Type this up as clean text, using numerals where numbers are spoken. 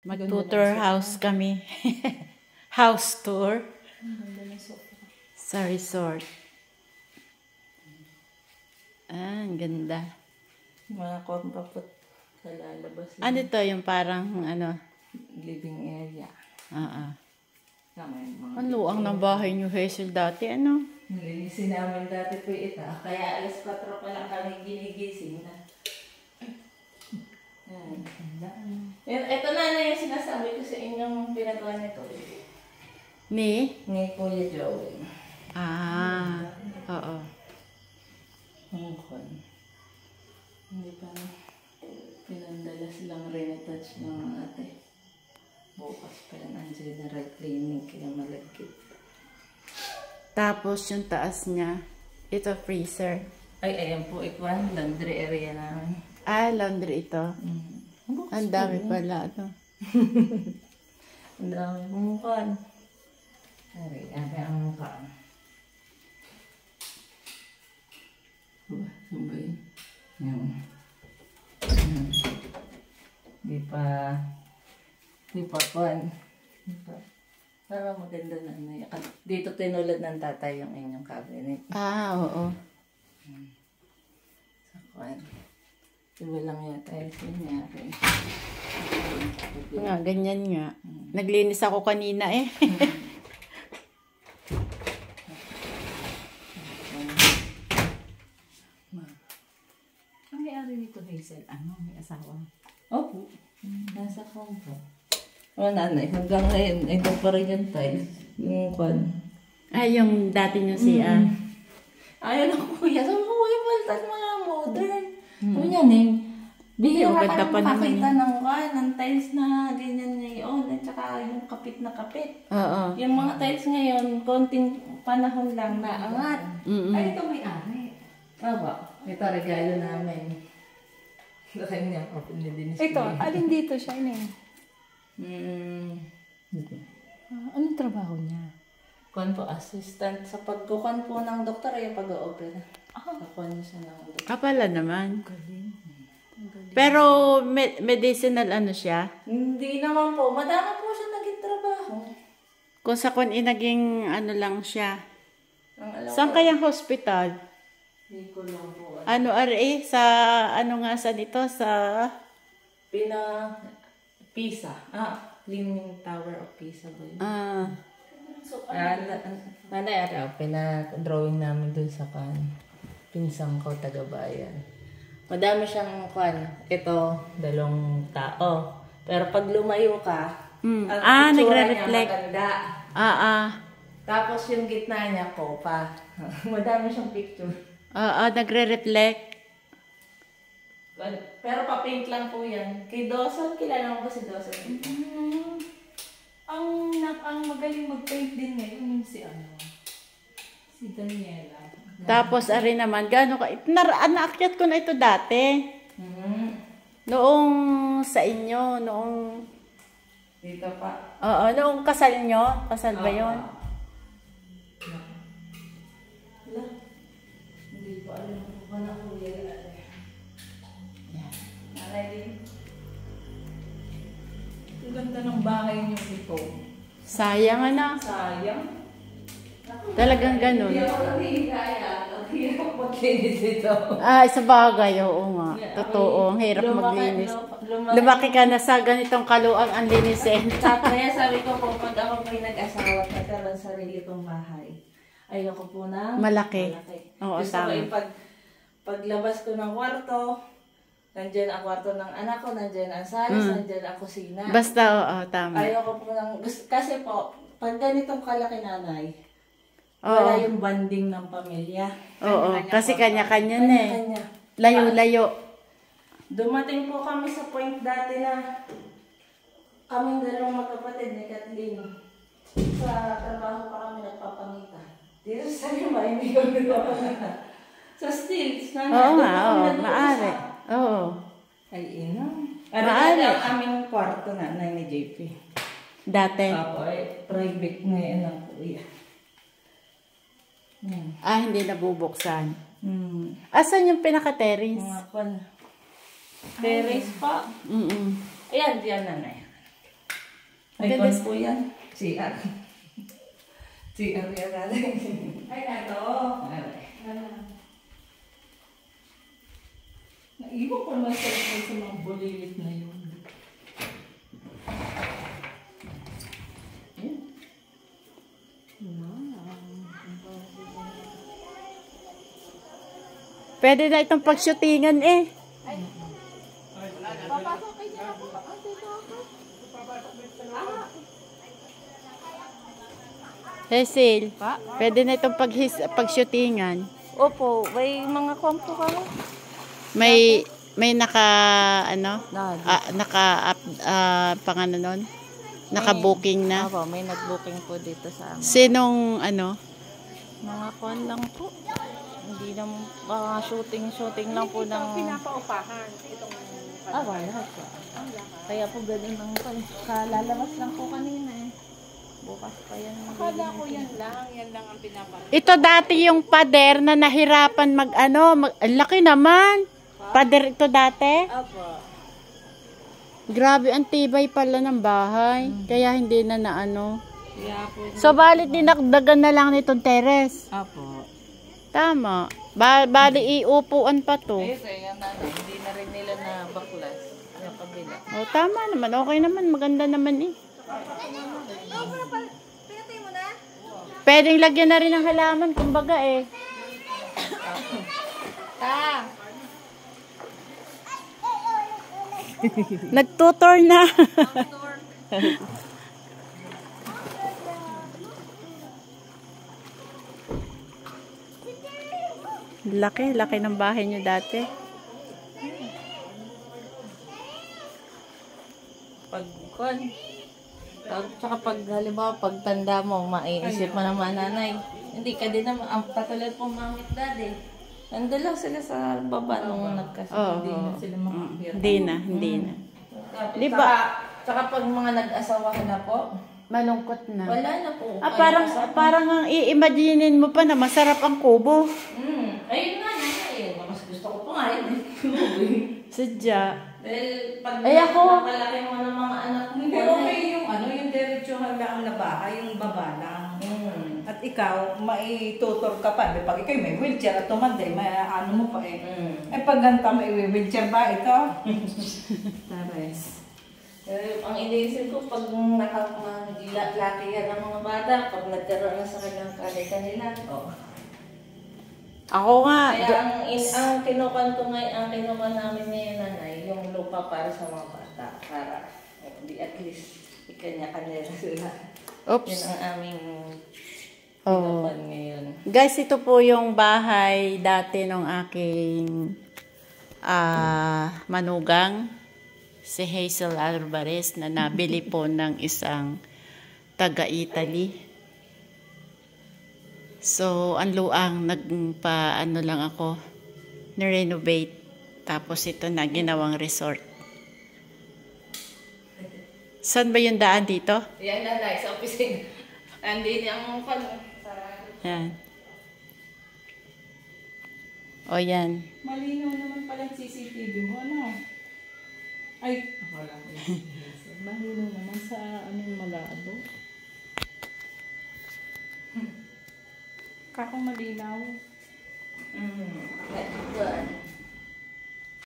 Mag-tour house kami. House tour. Sa resort. Ah, ang ganda. Mga kompapot sa lalabas. Ano to yung parang Living area. Ang luwang ng bahay niyo, Hazel, dati ano? Nilinisin namin dati po ito. Kaya alas 4 pa lang kami ginigising na. Ito na yung sinasabi ko sa inyong pinagawa nito. Ni Kuya Joey. Oo. Hindi pa pinandalas lang retouch ng ate. Bukas pa lang ang general cleaning kaya malagkit. Tapos yung taas niya, ito freezer. Ay, ayan po, ikwan, laundry area namin. Laundry ito. Ang dami pala, Ang dami pong kan. Ay, ang mukha. Sabay. Yan. Di pa kan. Parang maganda na. Dito tinulad ng tatay yung inyong cabinet. Oo. Sa kan. Iba lang yata yung sinyari. Nga, ganyan nga. Naglinis ako kanina eh. Ang may-ari nito, Hazel, may asawa? Opo. Nasa kompo. Nanay, hanggang ngayon, ito pa rin yung tiles. Yung kwan. Yung dati niyo siya. Ayaw na kuya. Sabi ko, kuya, paltan mga modern. Ganyan eh. Bihira ka nang makita ng tiles na ganyan ngayon. At saka yung kapit na kapit. Oo. Yung mga tiles ngayon, konting panahon lang naangat. Ay, ito may-ari. Ito regalo namin. Sa kanya, pinidinis ko. Ito, alin dito siya, Anong trabaho niya? Kuan po, assistant. Sa pagkukuan po ng doktor, ay pag-o-opera. Kakuan niya siya ng doktor. Kapala naman. Pero medicinal siya? Hindi naman po. Madami po siya naging trabaho. Kung sa naging lang siya. Ang alam Saan ko, kayang hospital? hindi ko lang po. Sa sa dito? Sa... Pisa. Leaning Tower of Pisa ba yun? Nanay, pinaka-drawing namin dun sa pinsang ko, taga-bayan. Madami siyang ito, 2 tao. Pero pag lumayo ka, ang itsura niya maganda. Tapos yung gitna niya, kopa. Madami siyang picture. Nagre-reflect. Pero pa-paint lang po yan. Kay Dawson, kilala mo ba si Dawson? Ang magaling mag-paint din ngayon yung si Daniela. Tapos, naman, naakyat ko na ito dati. Noong sa inyo, Dito pa. noong kasal nyo. Kasal ba yun? Hindi ko alam kung paano ko yan. Nanay din. Ang ganda ng bahay niyo ito. Sayang Sayang. Talagang ganun. Hindi ako nahihikaya. Ang hirap maglinis ito. Sa bagay, oo nga. Totoo, ang hirap maglinis. Lumaki ka na sa ganitong kaluang ang linisin. Kaya sabi ko po, pag ako po'y nag-asawa at nagkaroon sarili kong bahay, ayoko po na Malaki. Oo, gusto ko paglabas ko ng kwarto, nandiyan ang kwarto ng anak ko, nandiyan ang salas, nandiyan ang kusina. Basta, tama. Ayoko po kasi po, pag ganitong kalaki nanay, wala yung banding ng pamilya. Oo, kasi kanya-kanya na eh. Kanya-kanya. Layo-layo. Dumating po kami sa point dati na kaming 2 magkapatid ni Kathleen. Sa trabaho pa kami nagpapangita. Dito sa lima, hindi kami nagpapangita. Sa stills, Oo nga, maaari. Oo. Ay, ina. Maaari. Ang aming kwarto na ni JP. Dati. Private na yan ang kuya. Hindi nabubuksan. Asan yung pinaka-terrace? Terrace pa. Mm-mm. Ayan, diyan na na yan. Ay, Ganda. kon po yan. CR. CR yan natin. Ay, ano? Naiwan ko naman sa mga bulilit na yun. Pwede na itong pagshootingan eh. Cecil, pwede na itong pagshootingan. Opo, may mga kwampo ka mo. May naka ano? Pangano nun? Naka-booking na. Opo, may nag-booking po dito sa amin. Sinong ano? Mga kwan lang po. Hindi naman, shooting lang po ng... Pinapaupahan itong... Wala po. Kaya po galing ng kwan. Kalalabas lang po kanina eh. Bukas pa yan. Akala ko yan lang ang pinapaupahan. Ito dati yung pader na nahirapan ang laki naman. Pader ito dati. Opo. Grabe, ang tibay pala ng bahay. Kaya hindi na naano. Kaya po. So, balit dinagdagan na lang nitong teres. Opo. Tama. Bali, iupuan pa to. Ayun, kaya hindi na rin nila na baklas. Yung kabila. O, tama naman. Okay naman. Maganda naman eh. Pwedeng lagyan na rin ng halaman. Kumbaga eh. Nagtutor na. Laki ng bahay niyo dati. Tsaka pag halimbawa pagtanda mo, maiisip mo naman nanay. Hindi ka din naman, ang katulad po mamit daddy. Nandun lang sila sa baba nung nagkasunod. Oo. Hindi na sila makakita. Hindi na. Di Di ba? ba? Tsaka pag mga nag-asawa ka na po, Malungkot na. wala na po. Parang ang i-imaginein mo pa na masarap ang kubo. Ayun nga, nanay. Mas gusto ko pa nga yun. Sadya. Dahil pag Ay, ako. napalaki mo ng mga anak mo, Hindi okay yung yung diretsuhan lang na bahay, yung baba lang. At ikaw, maitutor ka pa. Di pag ikaw may wheelchair at tumanday, may ano mo pa eh. Eh pag ganta may wheelchair ba ito? Tares. Ang iniisip ko, pag nakalaki yan ng mga bata, pag nagkaroon na sa kanilang kanila, Ako nga. Kaya ang kinukan ko ngayon, ang kinukan namin ngayon nanay, yung lupa para sa mga bata. Para at least ikanya-kanya na sila. Oops. Yun ang aming Oh. kinukan ngayon. Guys, ito po yung bahay dati ng aking manugang, si Hazel Alvarez, na nabili po ng isang taga-Italy. So, ang luang, nagpa-ano lang ako, na-renovate. Tapos ito na, ginawang resort. Saan ba yung daan dito? Yan nanay, sa opisina. Andi ang Yan. O yan. Malinaw naman pala CCTV mo, ano? Ay, wala ko yung malinaw naman sa malabo. Kako malinaw. Good.